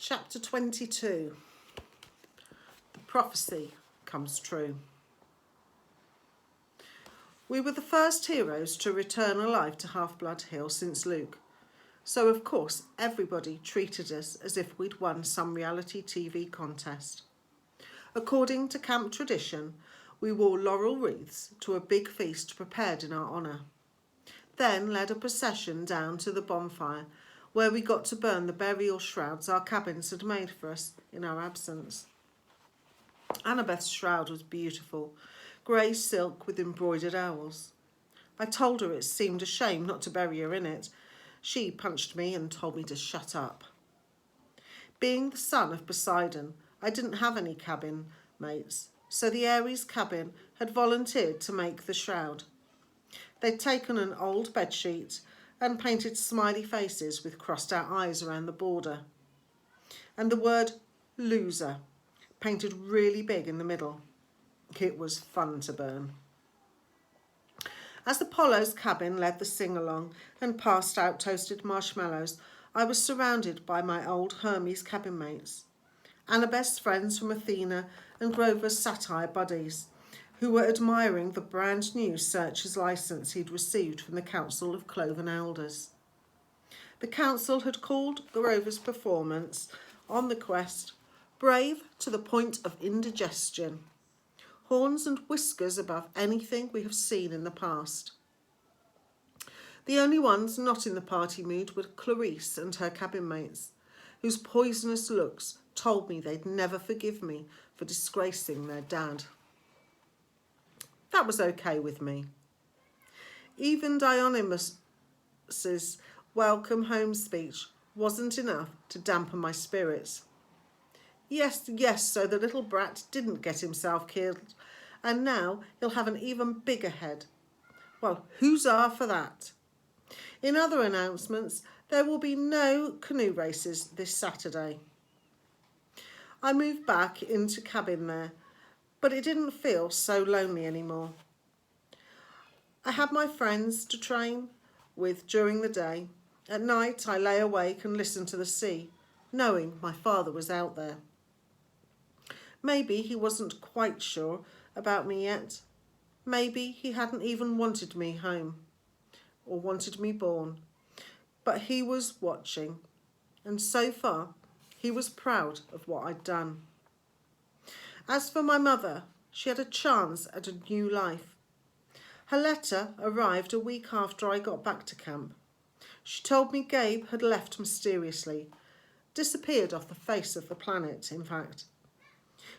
Chapter 22. The prophecy comes true. We were the first heroes to return alive to Half-Blood Hill since Luke, so of course everybody treated us as if we'd won some reality TV contest. According to camp tradition, we wore laurel wreaths to a big feast prepared in our honour, then led a procession down to the bonfire where we got to burn the burial shrouds our cabins had made for us in our absence. Annabeth's shroud was beautiful, grey silk with embroidered owls. I told her it seemed a shame not to bury her in it. She punched me and told me to shut up. Being the son of Poseidon, I didn't have any cabin mates, so the Ares cabin had volunteered to make the shroud. They'd taken an old bedsheet and painted smiley faces with crossed out eyes around the border, and the word loser painted really big in the middle. It was fun to burn. As Apollo's cabin led the sing-along and passed out toasted marshmallows, I was surrounded by my old Hermes cabin mates, Annabeth's friends from Athena and Grover's satire buddies, who were admiring the brand new searcher's licence he'd received from the Council of Cloven Elders. The council had called Grover's performance on the quest brave to the point of indigestion, horns and whiskers above anything we have seen in the past. The only ones not in the party mood were Clarice and her cabin mates, whose poisonous looks told me they'd never forgive me for disgracing their dad. That was okay with me. Even Dionymus's welcome home speech wasn't enough to dampen my spirits. Yes, so the little brat didn't get himself killed, and now he'll have an even bigger head. Well, huzzah for that. In other announcements, there will be no canoe races this Saturday. I moved back into cabin there, but it didn't feel so lonely anymore. I had my friends to train with during the day. At night, I lay awake and listened to the sea, knowing my father was out there. Maybe he wasn't quite sure about me yet. Maybe he hadn't even wanted me home or wanted me born. But he was watching, and so far, he was proud of what I'd done. As for my mother, she had a chance at a new life. Her letter arrived a week after I got back to camp. She told me Gabe had left mysteriously, disappeared off the face of the planet, in fact.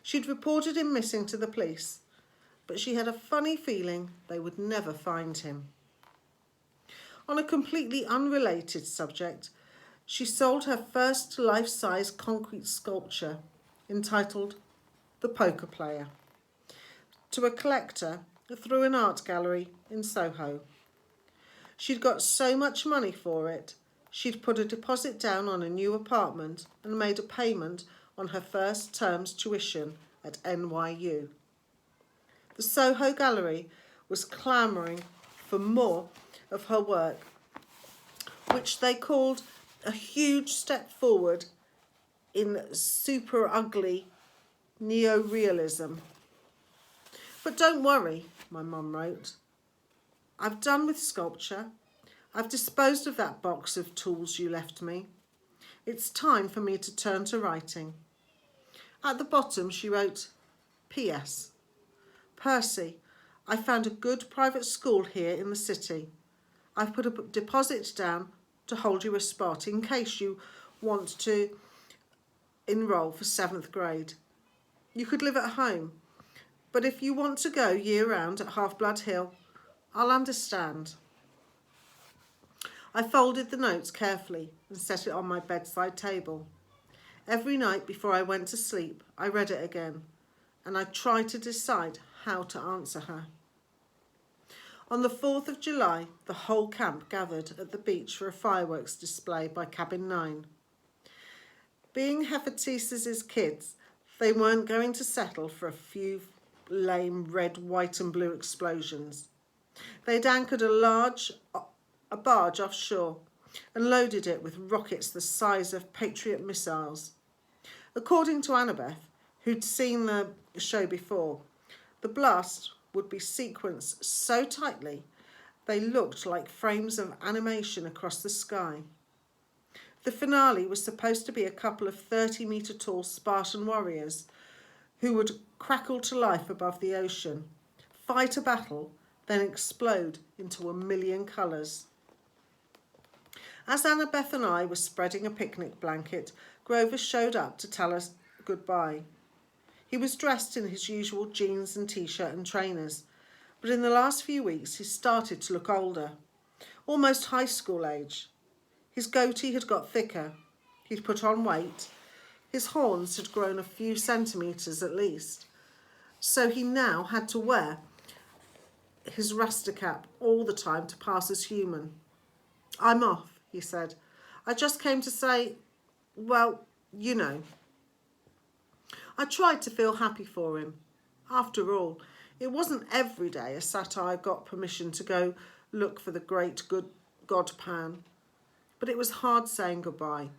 She'd reported him missing to the police, but she had a funny feeling they would never find him. On a completely unrelated subject, she sold her first life-size concrete sculpture entitled The Poker Player to a collector through an art gallery in Soho. She'd got so much money for it, she'd put a deposit down on a new apartment and made a payment on her first term's tuition at NYU. The Soho Gallery was clamouring for more of her work, which they called a huge step forward in super ugly neorealism. But don't worry, my mum wrote. I've done with sculpture. I've disposed of that box of tools you left me. It's time for me to turn to writing. At the bottom she wrote, P.S. Percy, I found a good private school here in the city. I've put a deposit down to hold you a spot in case you want to enrol for 7th grade. You could live at home, but if you want to go year-round at Half-Blood Hill, I'll understand. I folded the notes carefully and set it on my bedside table. Every night before I went to sleep, I read it again, and I tried to decide how to answer her. On the 4th of July, the whole camp gathered at the beach for a fireworks display by Cabin 9. Being Hephaestus's kids, they weren't going to settle for a few lame red, white and blue explosions. They'd anchored a barge offshore and loaded it with rockets the size of Patriot missiles. According to Annabeth, who'd seen the show before, the blast would be sequenced so tightly they looked like frames of animation across the sky. The finale was supposed to be a couple of 30-metre tall Spartan warriors who would crackle to life above the ocean, fight a battle, then explode into a million colours. As Annabeth and I were spreading a picnic blanket, Grover showed up to tell us goodbye. He was dressed in his usual jeans and t-shirt and trainers, but in the last few weeks he started to look older, almost high school age. His goatee had got thicker, he'd put on weight, his horns had grown a few centimetres at least, so he now had to wear his rasta cap all the time to pass as human. "I'm off," he said. "I just came to say, well, you know." I tried to feel happy for him. After all, it wasn't every day a satire got permission to go look for the great good God Pan. But it was hard saying goodbye.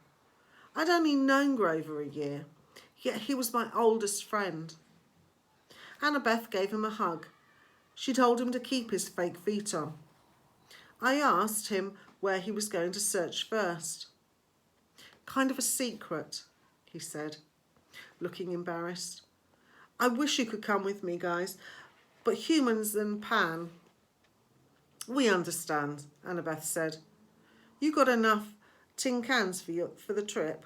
I'd only known Grover a year, yet he was my oldest friend. Annabeth gave him a hug. She told him to keep his fake feet on. I asked him where he was going to search first. "Kind of a secret," he said, looking embarrassed. "I wish you could come with me, guys, but humans and Pan..." "We understand," Annabeth said. "You got enough tin cans for the trip?"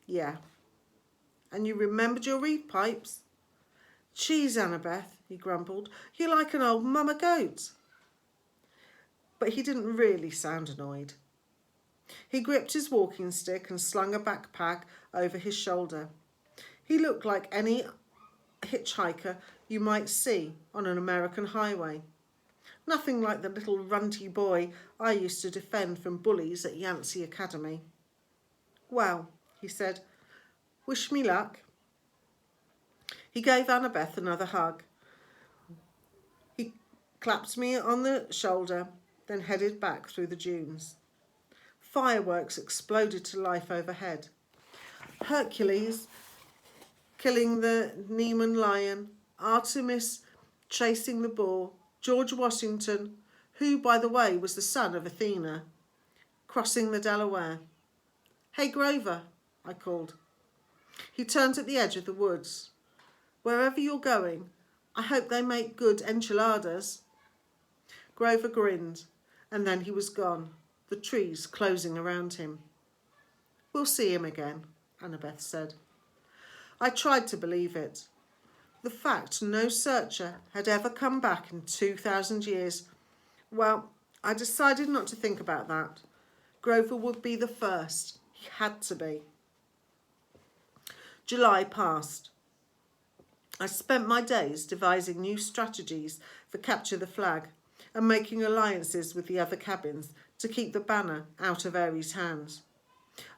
"Yeah." "And you remembered your reed pipes?" "Geez, Annabeth," he grumbled, "you're like an old mama goat." But he didn't really sound annoyed. He gripped his walking stick and slung a backpack over his shoulder. He looked like any hitchhiker you might see on an American highway. Nothing like the little runty boy I used to defend from bullies at Yancey Academy. "Well," he said, "wish me luck." He gave Annabeth another hug. He clapped me on the shoulder, then headed back through the dunes. Fireworks exploded to life overhead. Hercules killing the Nemean lion, Artemis chasing the bull, George Washington, who, by the way, was the son of Athena, crossing the Delaware. "Hey, Grover," I called. He turned at the edge of the woods. "Wherever you're going, I hope they make good enchiladas." Grover grinned, and then he was gone, the trees closing around him. "We'll see him again," Annabeth said. I tried to believe it. The fact no searcher had ever come back in 2,000 years, well, I decided not to think about that. Grover would be the first. He had to be. July passed. I spent my days devising new strategies for Capture the Flag and making alliances with the other cabins to keep the banner out of Aries' hands.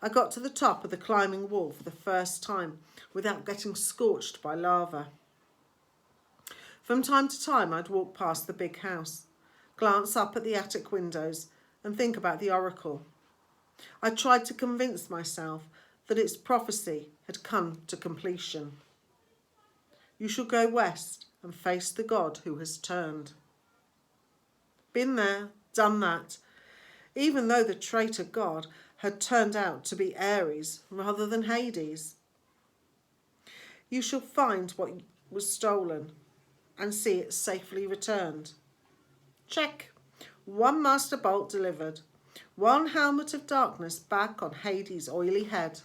I got to the top of the climbing wall for the first time without getting scorched by lava. From time to time I'd walk past the big house, glance up at the attic windows and think about the oracle. I tried to convince myself that its prophecy had come to completion. You shall go west and face the god who has turned. Been there, done that, even though the traitor god had turned out to be Aries rather than Hades. You shall find what was stolen and see it safely returned. Check. 1 master bolt delivered. 1 helmet of darkness back on Hades' oily head.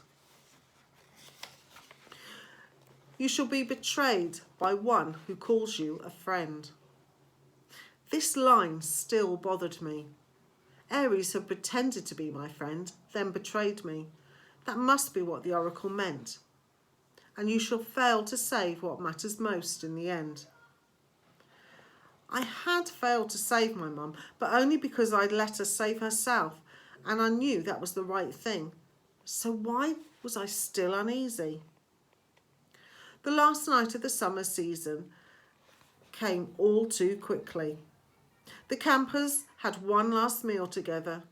You shall be betrayed by one who calls you a friend. This line still bothered me. Aries had pretended to be my friend, then betrayed me. That must be what the oracle meant. And you shall fail to save what matters most in the end. I had failed to save my mum, but only because I'd let her save herself, and I knew that was the right thing. So why was I still uneasy? The last night of the summer season came all too quickly. The campers had one last meal together.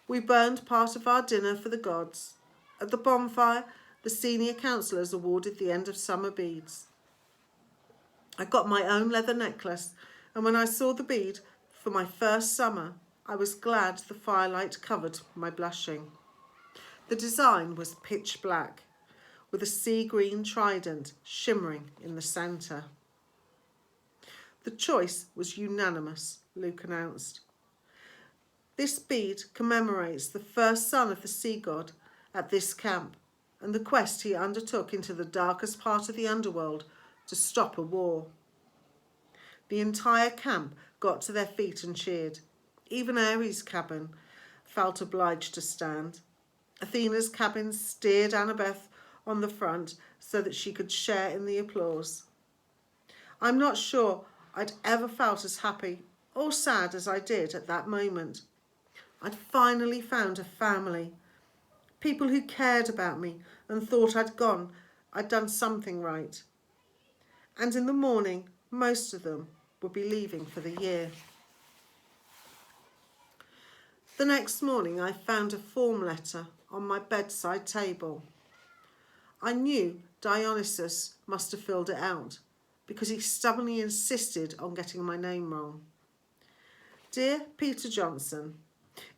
We burned part of our dinner for the gods. At the bonfire, the senior counsellors awarded the end of summer beads. I got my own leather necklace, and when I saw the bead for my first summer, I was glad the firelight covered my blushing. The design was pitch black, with a sea green trident shimmering in the centre. The choice was unanimous, Luke announced. This bead commemorates the first son of the sea god at this camp and the quest he undertook into the darkest part of the underworld to stop a war. The entire camp got to their feet and cheered. Even Ares' cabin felt obliged to stand. Athena's cabin steered Annabeth on the front so that she could share in the applause. I'm not sure I'd ever felt as happy or sad as I did at that moment. I'd finally found a family, people who cared about me and thought I'd done something right. And in the morning, most of them would be leaving for the year. The next morning, I found a form letter on my bedside table. I knew Dionysus must have filled it out because he stubbornly insisted on getting my name wrong. Dear Peter Johnson,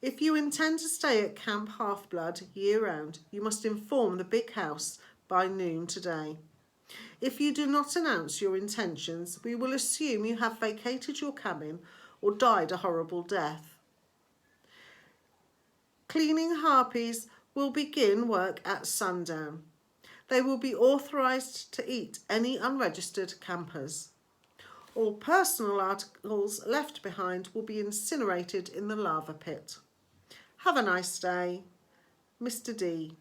if you intend to stay at Camp Half-Blood year-round, you must inform the big house by noon today. If you do not announce your intentions, we will assume you have vacated your cabin or died a horrible death. Cleaning harpies will begin work at sundown. They will be authorised to eat any unregistered campers. All personal articles left behind will be incinerated in the lava pit. Have a nice day. Mr. D.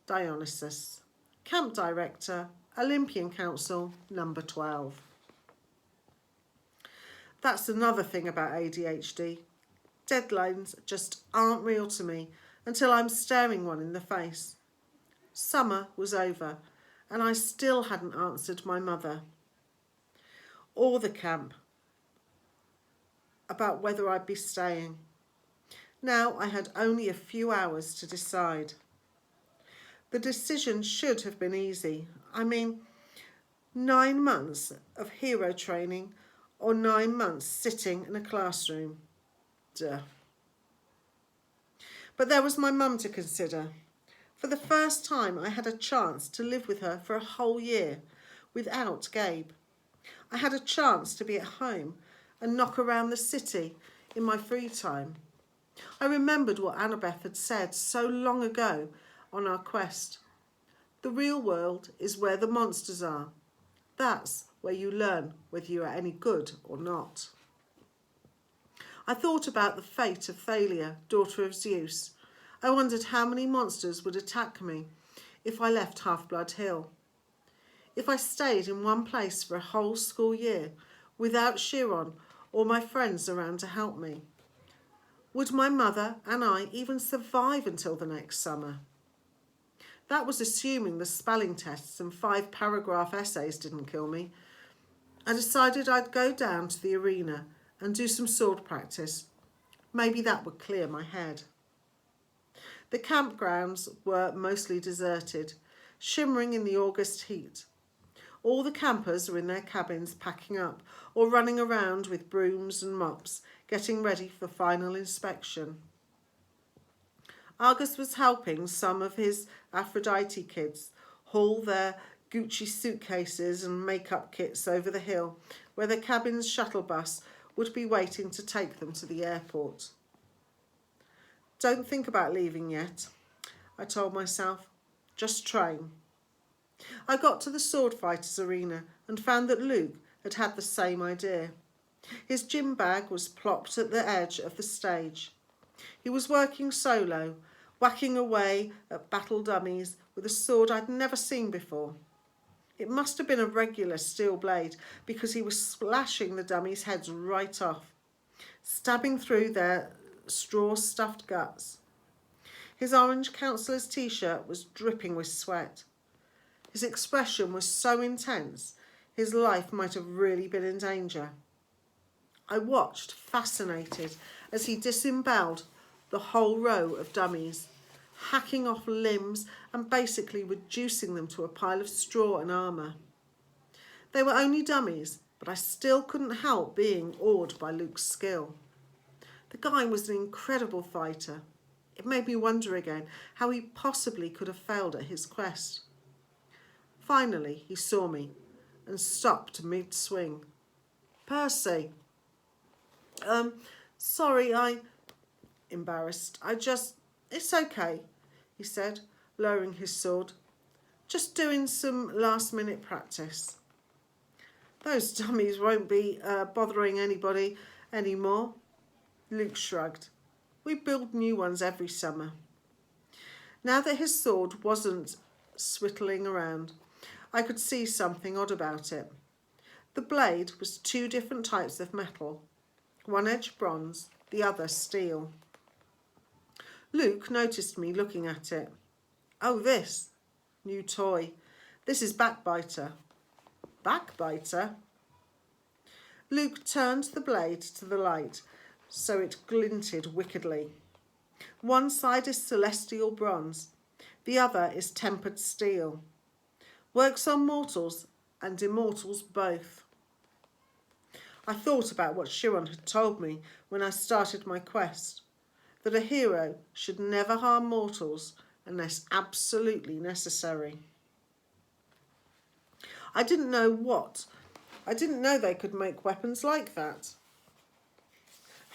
Dionysus, Camp Director, Olympian Council, number 12. That's another thing about ADHD. Deadlines just aren't real to me until I'm staring one in the face. Summer was over and I still hadn't answered my mother or the camp about whether I'd be staying. Now I had only a few hours to decide. The decision should have been easy. 9 months of hero training or 9 months sitting in a classroom. Duh. But there was my mum to consider. For the first time, I had a chance to live with her for a whole year without Gabe. I had a chance to be at home and knock around the city in my free time. I remembered what Annabeth had said so long ago on our quest. The real world is where the monsters are. That's where you learn whether you are any good or not. I thought about the fate of Thalia, daughter of Zeus. I wondered how many monsters would attack me if I left Half-Blood Hill. If I stayed in one place for a whole school year without Chiron or my friends around to help me. Would my mother and I even survive until the next summer? That was assuming the spelling tests and 5-paragraph essays didn't kill me. I decided I'd go down to the arena and do some sword practice. Maybe that would clear my head. The campgrounds were mostly deserted, shimmering in the August heat. All the campers were in their cabins packing up or running around with brooms and mops, getting ready for final inspection. Argus was helping some of his Aphrodite kids haul their Gucci suitcases and makeup kits over the hill, where the cabin's shuttle bus would be waiting to take them to the airport. Don't think about leaving yet, I told myself. Just train. I got to the sword fighters arena and found that Luke had had the same idea. His gym bag was plopped at the edge of the stage. He was working solo, whacking away at battle dummies with a sword I'd never seen before. It must have been a regular steel blade because he was slashing the dummies' heads right off, stabbing through their straw-stuffed guts. His orange counsellor's t-shirt was dripping with sweat. His expression was so intense, his life might have really been in danger. I watched, fascinated, as he disemboweled the whole row of dummies, hacking off limbs and basically reducing them to a pile of straw and armour. They were only dummies, but I still couldn't help being awed by Luke's skill. The guy was an incredible fighter. It made me wonder again how he possibly could have failed at his quest. Finally, he saw me and stopped mid-swing. "Percy." Sorry, embarrassed. It's okay," he said, lowering his sword. "Just doing some last-minute practice." "Those dummies won't be bothering anybody anymore," Luke shrugged. "We build new ones every summer." Now that his sword wasn't swittling around, I could see something odd about it. The blade was two different types of metal, one edge bronze, the other steel. Luke noticed me looking at it. "Oh, this new toy. This is Backbiter." "Backbiter?" Luke turned the blade to the light so it glinted wickedly. One side is celestial bronze, the other is tempered steel. Works on mortals and immortals both. I thought about what Chiron had told me when I started my quest, that a hero should never harm mortals unless absolutely necessary. I didn't know they could make weapons like that.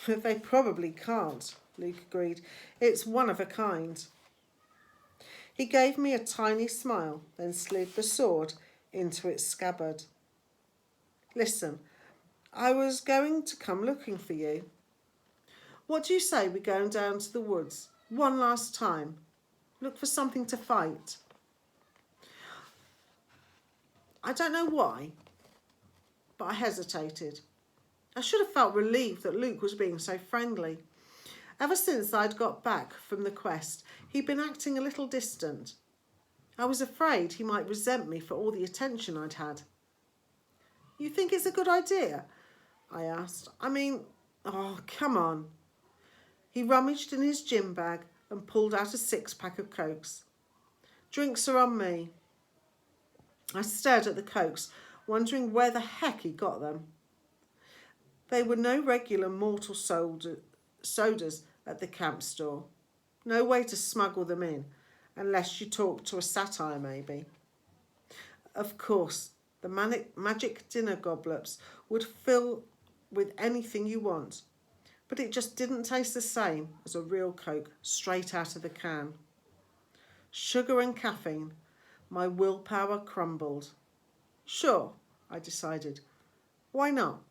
"They probably can't," Luke agreed. "It's one of a kind." He gave me a tiny smile, then slid the sword into its scabbard. "Listen, I was going to come looking for you. What do you say we go down to the woods one last time? Look for something to fight." I don't know why, but I hesitated. I should have felt relieved that Luke was being so friendly. Ever since I'd got back from the quest, he'd been acting a little distant. I was afraid he might resent me for all the attention I'd had. "You think it's a good idea?" I asked. Oh, come on." He rummaged in his gym bag and pulled out a 6-pack of Cokes. "Drinks are on me." I stared at the Cokes, wondering where the heck he got them. They were no regular mortal sodas at the camp store. No way to smuggle them in, unless you talked to a satyr maybe. Of course, the magic dinner goblets would fill with anything you want, but it just didn't taste the same as a real Coke straight out of the can. Sugar and caffeine, my willpower crumbled. Sure, I decided. Why not?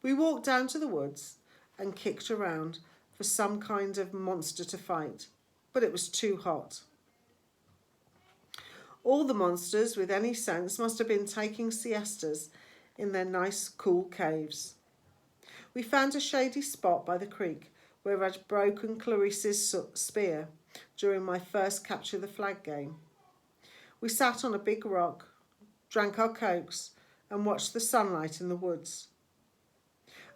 We walked down to the woods and kicked around for some kind of monster to fight, but it was too hot. All the monsters with any sense must have been taking siestas in their nice, cool caves. We found a shady spot by the creek where I'd broken Clarice's spear during my first capture the flag game. We sat on a big rock, drank our Cokes, and watched the sunlight in the woods.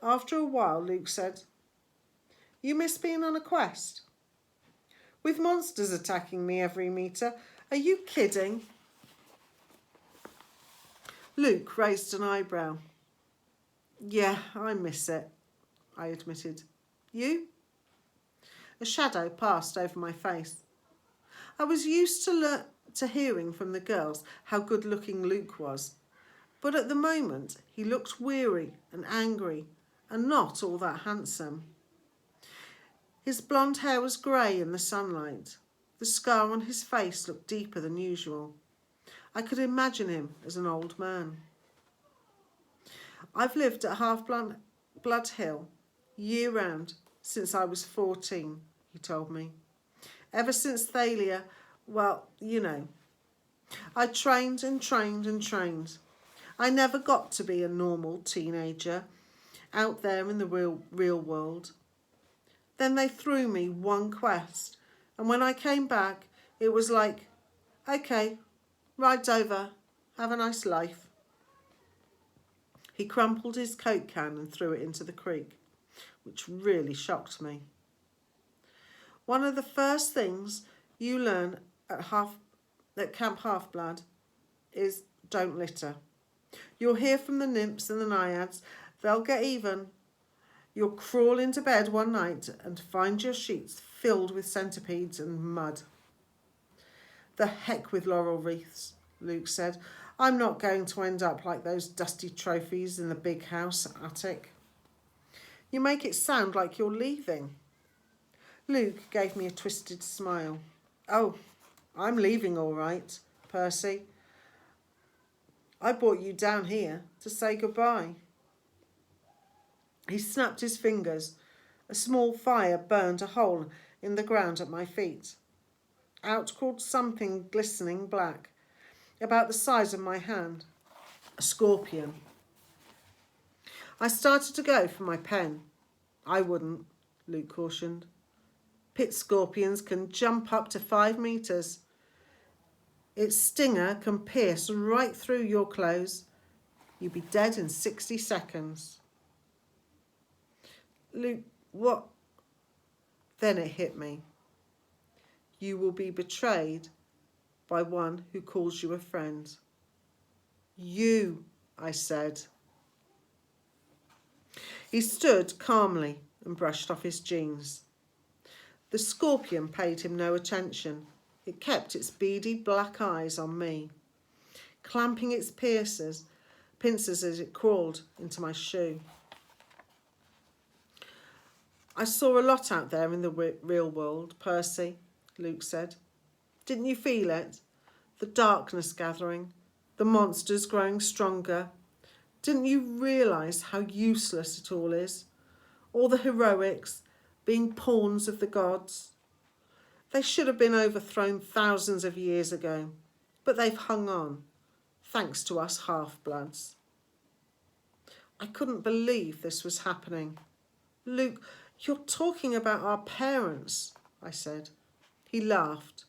After a while, Luke said, "You miss being on a quest?" "With monsters attacking me every metre? Are you kidding?" Luke raised an eyebrow. "Yeah, I miss it," I admitted. "You?" A shadow passed over my face. I was used to hearing from the girls how good-looking Luke was, but at the moment he looked weary and angry and not all that handsome. His blonde hair was grey in the sunlight. The scar on his face looked deeper than usual. I could imagine him as an old man. "I've lived at Half-Blood Hill year-round since I was 14, he told me. "Ever since Thalia, well, you know. I trained and trained and trained. I never got to be a normal teenager out there in the real world. Then they threw me one quest, and when I came back, it was like, okay, ride's over, have a nice life." He crumpled his Coke can and threw it into the creek, which really shocked me. One of the first things you learn at Camp Half-Blood is don't litter. You'll hear from the nymphs and the naiads. They'll get even. You'll crawl into bed one night and find your sheets filled with centipedes and mud. The heck with laurel wreaths, Luke said. I'm not going to end up like those dusty trophies in the big house attic. You make it sound like you're leaving. Luke gave me a twisted smile. Oh, I'm leaving all right, Percy. I brought you down here to say goodbye. He snapped his fingers. A small fire burned a hole in the ground at my feet. Out crawled something glistening black, about the size of my hand. A scorpion. I started to go for my pen. I wouldn't, Luke cautioned. Pit scorpions can jump up to 5 meters. Its stinger can pierce right through your clothes. You'd be dead in 60 seconds. Luke, what? Then it hit me. You will be betrayed by one who calls you a friend. You, I said. He stood calmly and brushed off his jeans. The scorpion paid him no attention. It kept its beady black eyes on me, clamping its pincers as it crawled into my shoe. I saw a lot out there in the real world, Percy, Luke said. Didn't you feel it? The darkness gathering, the monsters growing stronger. Didn't you realise how useless it all is? All the heroics, being pawns of the gods. They should have been overthrown thousands of years ago, but they've hung on, thanks to us half-bloods. I couldn't believe this was happening. Luke, you're talking about our parents, I said. He laughed.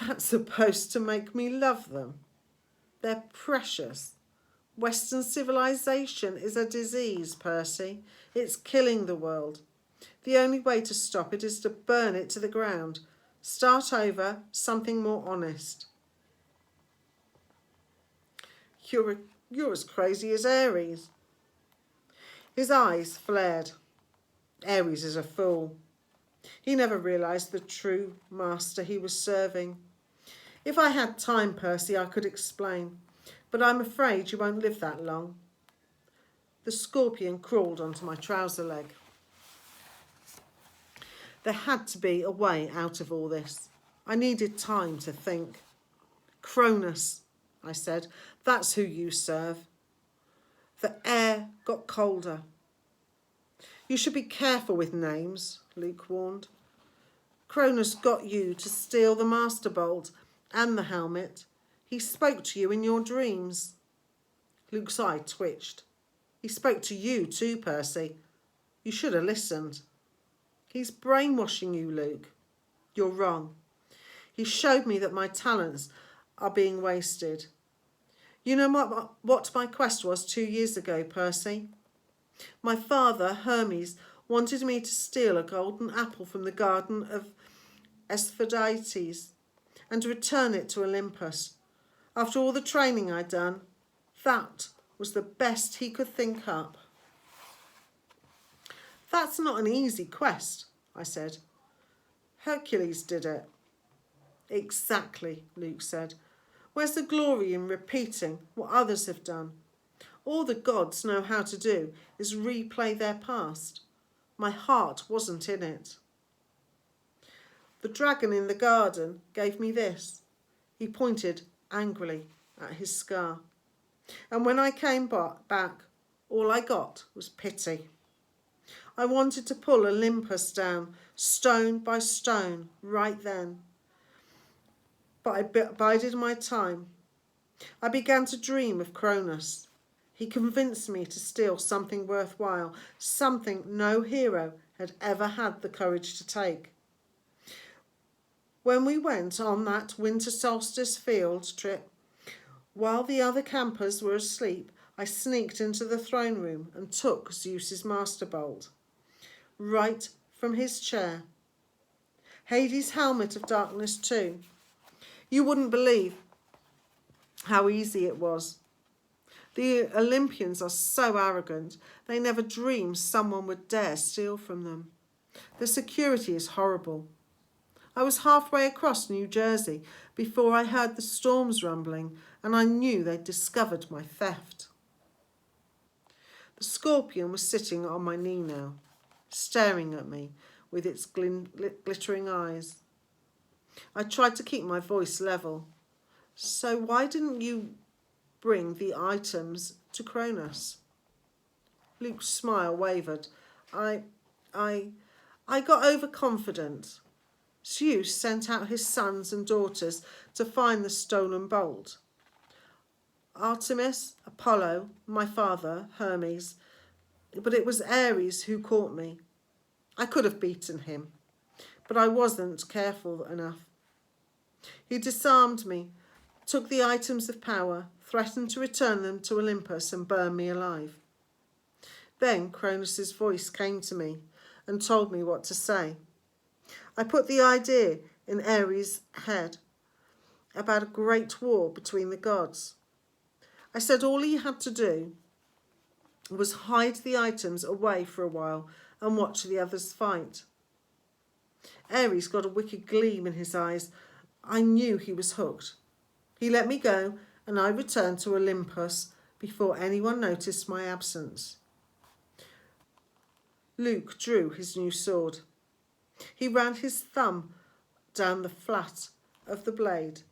That's supposed to make me love them. They're precious. Western civilization is a disease, Percy. It's killing the world. The only way to stop it is to burn it to the ground. Start over, something more honest. You're as crazy as Ares. His eyes flared. Ares is a fool. He never realised the true master he was serving. If I had time, Percy, I could explain, but I'm afraid you won't live that long. The scorpion crawled onto my trouser leg. There had to be a way out of all this. I needed time to think. Cronus, I said, that's who you serve. The air got colder. You should be careful with names, Luke warned. Cronus got you to steal the Master Bolt and the helmet. He spoke to you in your dreams. Luke's eye twitched. He spoke to you too, Percy. You should have listened. He's brainwashing you, Luke. You're wrong. He showed me that my talents are being wasted. You know what my quest was 2 years ago, Percy? My father, Hermes, wanted me to steal a golden apple from the garden of Asphodite and return it to Olympus. After all the training I'd done, that was the best he could think up. That's not an easy quest, I said. Hercules did it. Exactly, Luke said. Where's the glory in repeating what others have done? All the gods know how to do is replay their past. My heart wasn't in it. The dragon in the garden gave me this. He pointed angrily at his scar. And when I came back, all I got was pity. I wanted to pull Olympus down, stone by stone, right then. But I bided my time. I began to dream of Cronus. He convinced me to steal something worthwhile, something no hero had ever had the courage to take. When we went on that winter solstice field trip, while the other campers were asleep, I sneaked into the throne room and took Zeus's Master Bolt. Right from his chair. Hades' helmet of darkness too. You wouldn't believe how easy it was. The Olympians are so arrogant, they never dream someone would dare steal from them. The security is horrible. I was halfway across New Jersey before I heard the storms rumbling, and I knew they'd discovered my theft. The scorpion was sitting on my knee now, staring at me with its glittering eyes. I tried to keep my voice level. So why didn't you bring the items to Cronus? Luke's smile wavered. I got overconfident. Zeus sent out his sons and daughters to find the stolen bolt. Artemis, Apollo, my father, Hermes, but it was Ares who caught me. I could have beaten him, but I wasn't careful enough. He disarmed me, took the items of power, threatened to return them to Olympus and burn me alive. Then Cronus's voice came to me and told me what to say. I put the idea in Ares' head about a great war between the gods. I said all he had to do was hide the items away for a while and watch the others fight. Ares got a wicked gleam in his eyes. I knew he was hooked. He let me go, and I returned to Olympus before anyone noticed my absence. Luke drew his new sword. He ran his thumb down the flat of the blade,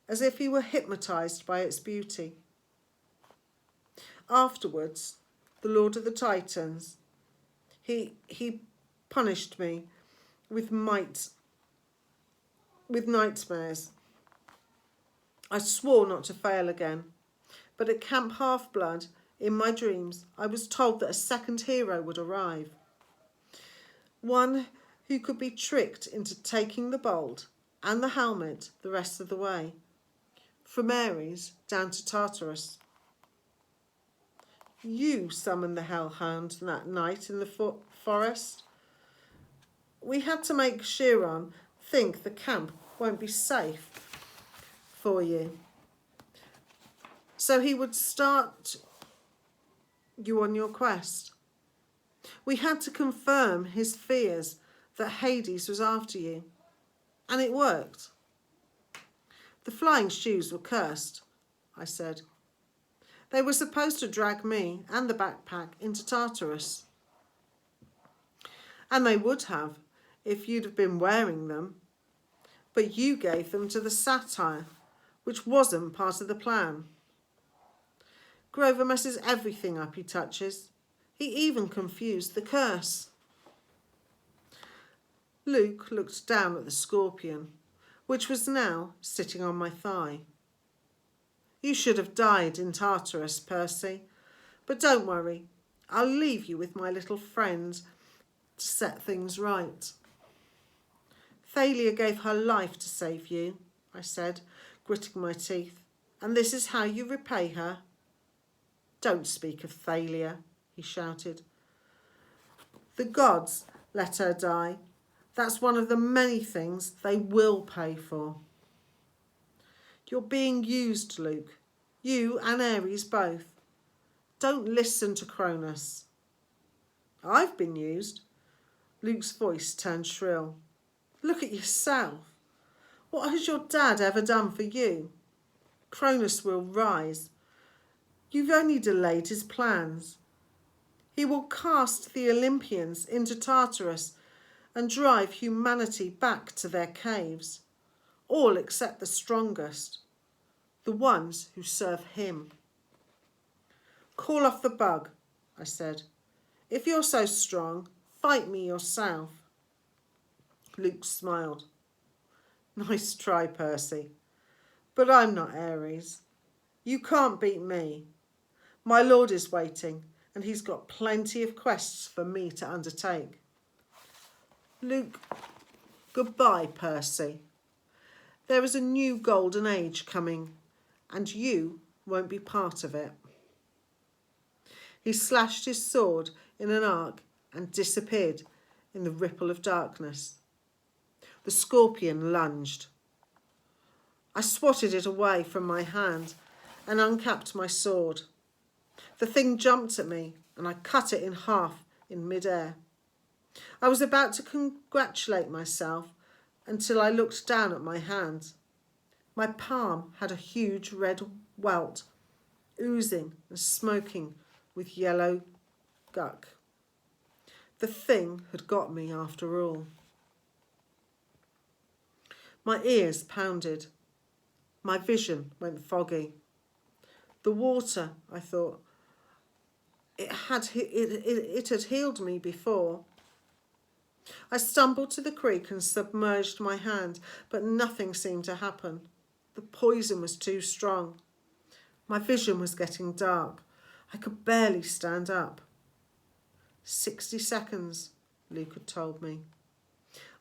as if he were hypnotised by its beauty. Afterwards, the Lord of the Titans, he punished me with nightmares. I swore not to fail again, but at Camp Half-Blood, in my dreams, I was told that a second hero would arrive. One who could be tricked into taking the bolt and the helmet the rest of the way, from Ares down to Tartarus. You summoned the hellhound that night in the forest. We had to make Chiron think the camp won't be safe for you, so he would start you on your quest. We had to confirm his fears that Hades was after you, and it worked. The flying shoes were cursed, I said. They were supposed to drag me and the backpack into Tartarus. And they would have if you'd have been wearing them, but you gave them to the satyr, which wasn't part of the plan. Grover messes everything up he touches. He even confused the curse. Luke looked down at the scorpion, which was now sitting on my thigh. You should have died in Tartarus, Percy, but don't worry, I'll leave you with my little friend to set things right. Thalia gave her life to save you, I said, gritting my teeth, and this is how you repay her. Don't speak of Thalia, he shouted. The gods let her die. That's one of the many things they will pay for. You're being used, Luke. You and Ares both. Don't listen to Cronus. I've been used. Luke's voice turned shrill. Look at yourself. What has your dad ever done for you? Cronus will rise. You've only delayed his plans. He will cast the Olympians into Tartarus and drive humanity back to their caves, all except the strongest, the ones who serve him. Call off the bug, I said. If you're so strong, fight me yourself. Luke smiled. Nice try, Percy. But I'm not Ares. You can't beat me. My lord is waiting, and he's got plenty of quests for me to undertake. Luke, goodbye, Percy. There is a new golden age coming, and you won't be part of it. He slashed his sword in an arc and disappeared in the ripple of darkness. The scorpion lunged. I swatted it away from my hand and uncapped my sword. The thing jumped at me and I cut it in half in mid-air. I was about to congratulate myself until I looked down at my hand. My palm had a huge red welt, oozing and smoking with yellow guck. The thing had got me after all. My ears pounded. My vision went foggy. The water, I thought, it had healed me before. I stumbled to the creek and submerged my hand, but nothing seemed to happen. The poison was too strong. My vision was getting dark. I could barely stand up. 60 seconds, Luke had told me.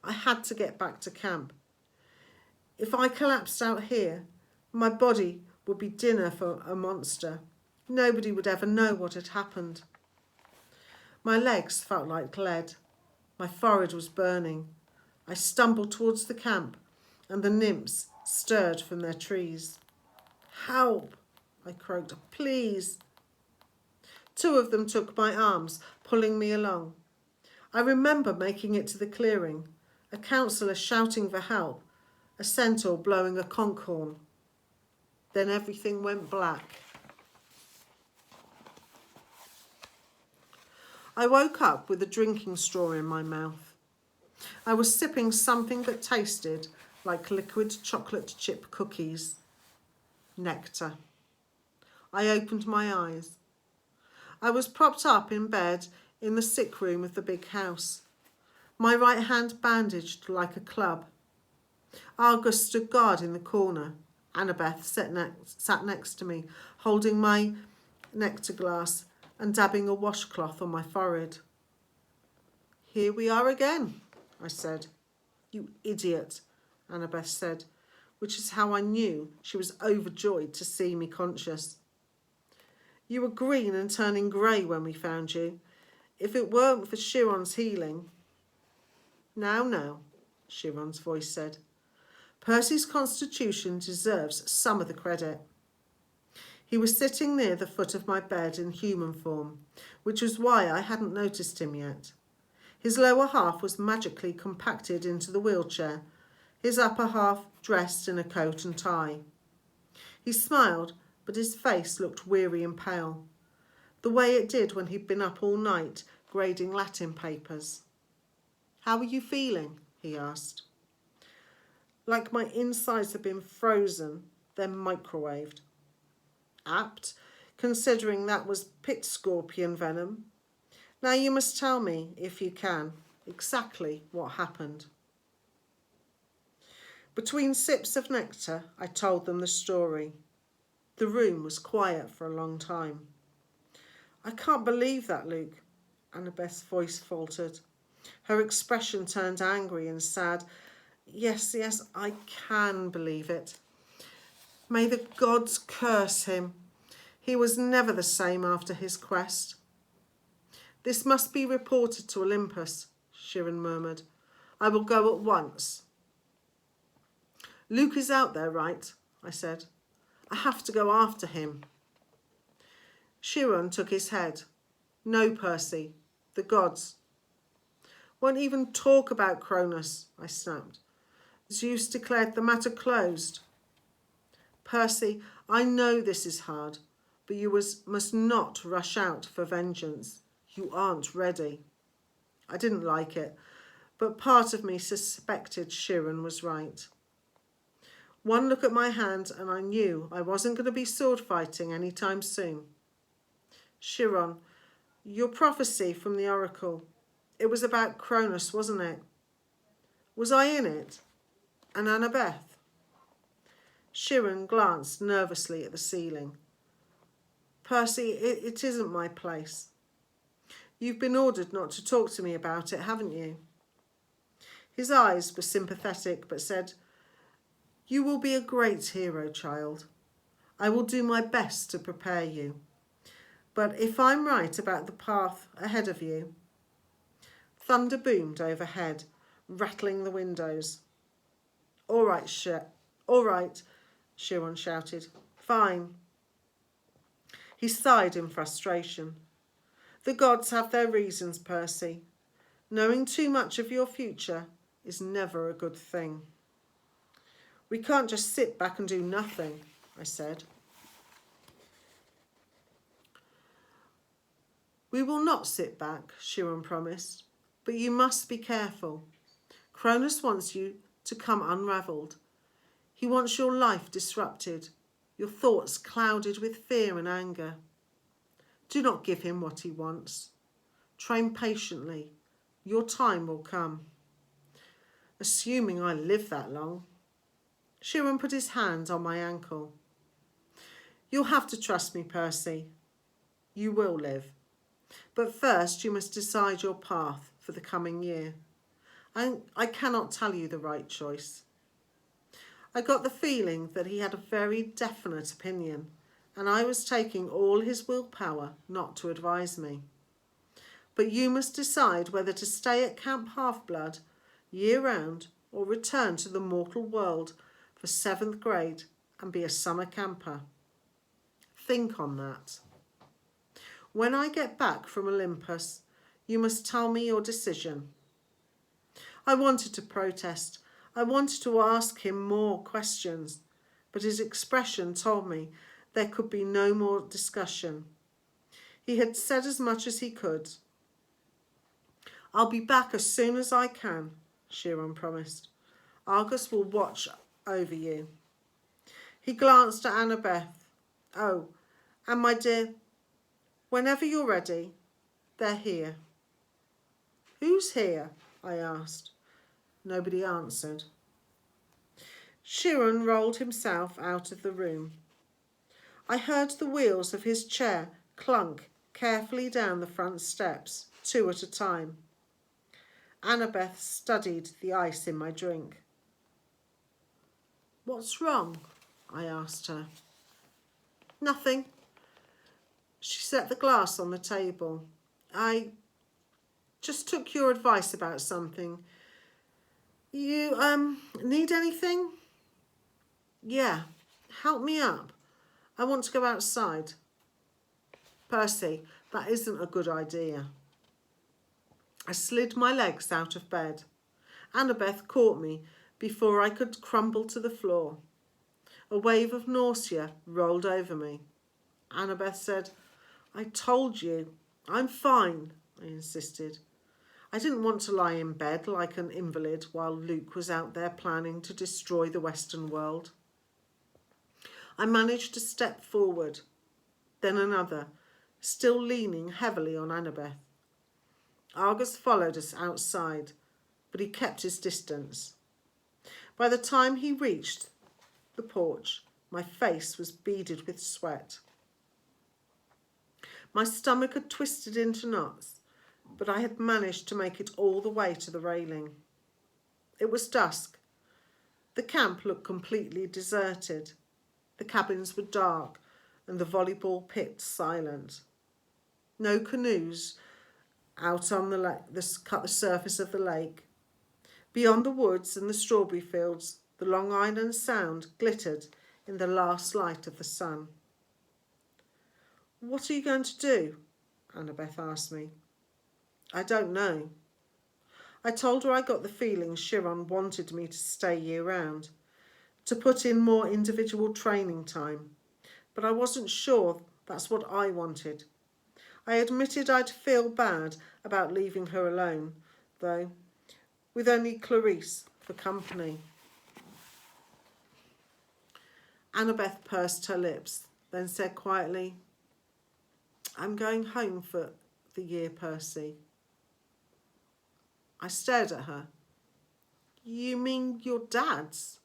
I had to get back to camp. If I collapsed out here, my body would be dinner for a monster. Nobody would ever know what had happened. My legs felt like lead. My forehead was burning. I stumbled towards the camp and the nymphs stirred from their trees. Help, I croaked, please. Two of them took my arms, pulling me along. I remember making it to the clearing, a counsellor shouting for help, a centaur blowing a conch horn. Then everything went black. I woke up with a drinking straw in my mouth. I was sipping something that tasted like liquid chocolate chip cookies. Nectar. I opened my eyes. I was propped up in bed in the sick room of the big house, my right hand bandaged like a club. Argus stood guard in the corner. Annabeth sat next to me, holding my nectar glass and dabbing a washcloth on my forehead. Here we are again, I said. You idiot, Annabeth said, which is how I knew she was overjoyed to see me conscious. You were green and turning grey when we found you. If it weren't for Chiron's healing. Now, Chiron's voice said. Percy's constitution deserves some of the credit. He was sitting near the foot of my bed in human form, which was why I hadn't noticed him yet. His lower half was magically compacted into the wheelchair, his upper half dressed in a coat and tie. He smiled, but his face looked weary and pale, the way it did when he'd been up all night grading Latin papers. How are you feeling? He asked. Like my insides had been frozen, then microwaved. Apt, considering that was pit scorpion venom. Now you must tell me, if you can, exactly what happened. Between sips of nectar, I told them the story. The room was quiet for a long time. I can't believe that, Luke, Annabeth's voice faltered. Her expression turned angry and sad. Yes, I can believe it. May the gods curse him. He was never the same after his quest. This must be reported to Olympus, Chiron murmured. I will go at once. Luke is out there, right? I said. I have to go after him. Chiron took his head. No, Percy. The gods. Won't even talk about Cronus, I snapped. Zeus declared the matter closed. Percy, I know this is hard, but you must not rush out for vengeance. You aren't ready. I didn't like it, but part of me suspected Chiron was right. One look at my hand and I knew I wasn't going to be sword fighting any time soon. Chiron, your prophecy from the oracle, it was about Cronus, wasn't it? Was I in it? And Annabeth? Chiron glanced nervously at the ceiling. Percy, it isn't my place. You've been ordered not to talk to me about it, haven't you? His eyes were sympathetic, but said, You will be a great hero, child. I will do my best to prepare you. But if I'm right about the path ahead of you, Thunder boomed overhead, rattling the windows. All right, Chiron shouted. Fine. He sighed in frustration. The gods have their reasons, Percy. Knowing too much of your future is never a good thing. We can't just sit back and do nothing, I said. We will not sit back, Chiron promised, but you must be careful. Cronus wants you to come unravelled. He wants your life disrupted, your thoughts clouded with fear and anger. Do not give him what he wants. Train patiently. Your time will come. Assuming I live that long. Chiron put his hand on my ankle. You'll have to trust me, Percy. You will live. But first you must decide your path for the coming year. I cannot tell you the right choice. I got the feeling that he had a very definite opinion, and I was taking all his willpower not to advise me. But you must decide whether to stay at Camp Half-Blood year-round or return to the mortal world for 7th grade and be a summer camper. Think on that. When I get back from Olympus, you must tell me your decision. I wanted to protest. I wanted to ask him more questions, but his expression told me there could be no more discussion. He had said as much as he could. I'll be back as soon as I can, Chiron promised. Argus will watch over you. He glanced at Annabeth. Oh, and my dear, whenever you're ready, they're here. Who's here? I asked. Nobody answered. Chiron rolled himself out of the room. I heard the wheels of his chair clunk carefully down the front steps, 2 at a time. Annabeth studied the ice in my drink. What's wrong? I asked her. Nothing. She set the glass on the table. I just took your advice about something. You, need anything? Yeah, help me up. I want to go outside. Percy, that isn't a good idea. I slid my legs out of bed. Annabeth caught me before I could crumble to the floor. A wave of nausea rolled over me. Annabeth said, I told you. I'm fine, I insisted. I didn't want to lie in bed like an invalid while Luke was out there planning to destroy the Western world. I managed to step forward, then another, still leaning heavily on Annabeth. Argus followed us outside, but he kept his distance. By the time he reached the porch, my face was beaded with sweat. My stomach had twisted into knots, but I had managed to make it all the way to the railing. It was dusk. The camp looked completely deserted. The cabins were dark and the volleyball pit silent. No canoes out on the lake, cut the surface of the lake. Beyond the woods and the strawberry fields, the Long Island Sound glittered in the last light of the sun. What are you going to do? Annabeth asked me. I don't know. I told her I got the feeling Chiron wanted me to stay year-round, to put in more individual training time, but I wasn't sure that's what I wanted. I admitted I'd feel bad about leaving her alone, though, with only Clarice for company. Annabeth pursed her lips, then said quietly, I'm going home for the year, Percy. I stared at her. You mean your dad's?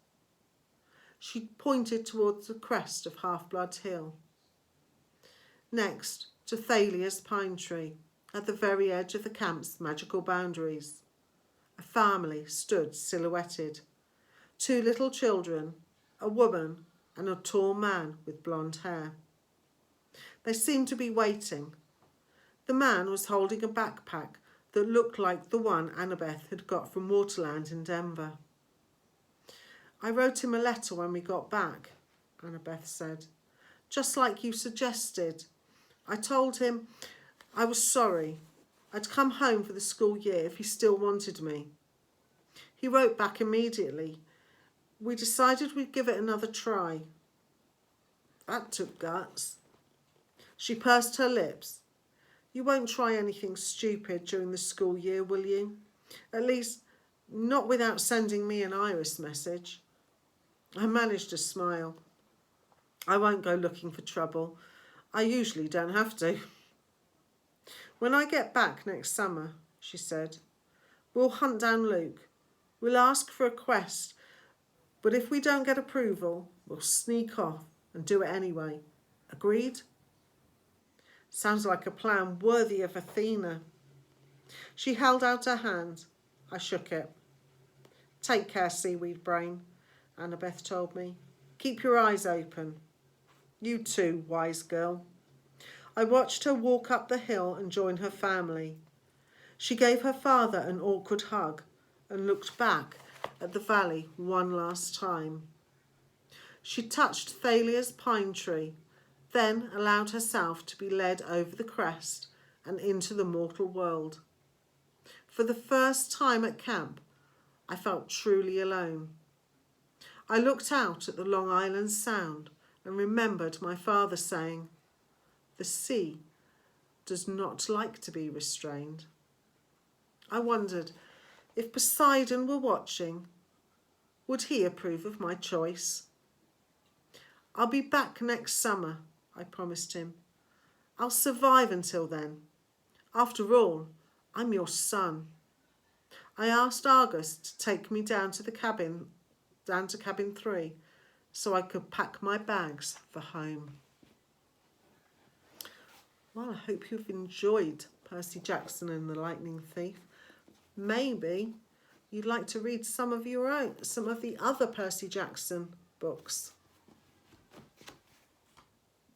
She pointed towards the crest of Half-Blood Hill. Next to Thalia's pine tree, at the very edge of the camp's magical boundaries, a family stood silhouetted. 2 little children, a woman and a tall man with blonde hair. They seemed to be waiting. The man was holding a backpack that looked like the one Annabeth had got from Waterland in Denver. I wrote him a letter when we got back, Annabeth said, just like you suggested. I told him I was sorry. I'd come home for the school year if he still wanted me. He wrote back immediately. We decided we'd give it another try. That took guts. She pursed her lips. You won't try anything stupid during the school year, will you? At least, not without sending me an Iris message. I managed to smile. I won't go looking for trouble. I usually don't have to. When I get back next summer, she said, we'll hunt down Luke. We'll ask for a quest, but if we don't get approval, we'll sneak off and do it anyway. Agreed? Sounds like a plan worthy of Athena. She held out her hand. I shook it. Take care, seaweed brain, Annabeth told me. Keep your eyes open. You too, wise girl. I watched her walk up the hill and join her family. She gave her father an awkward hug and looked back at the valley one last time. She touched Thalia's pine tree, then allowed herself to be led over the crest and into the mortal world. For the first time at camp, I felt truly alone. I looked out at the Long Island Sound and remembered my father saying, the sea does not like to be restrained. I wondered if Poseidon were watching, would he approve of my choice? I'll be back next summer, I promised him. I'll survive until then. After all, I'm your son. I asked Argus to take me down to cabin 3, so I could pack my bags for home. Well, I hope you've enjoyed Percy Jackson and the Lightning Thief. Maybe you'd like to read some of the other Percy Jackson books.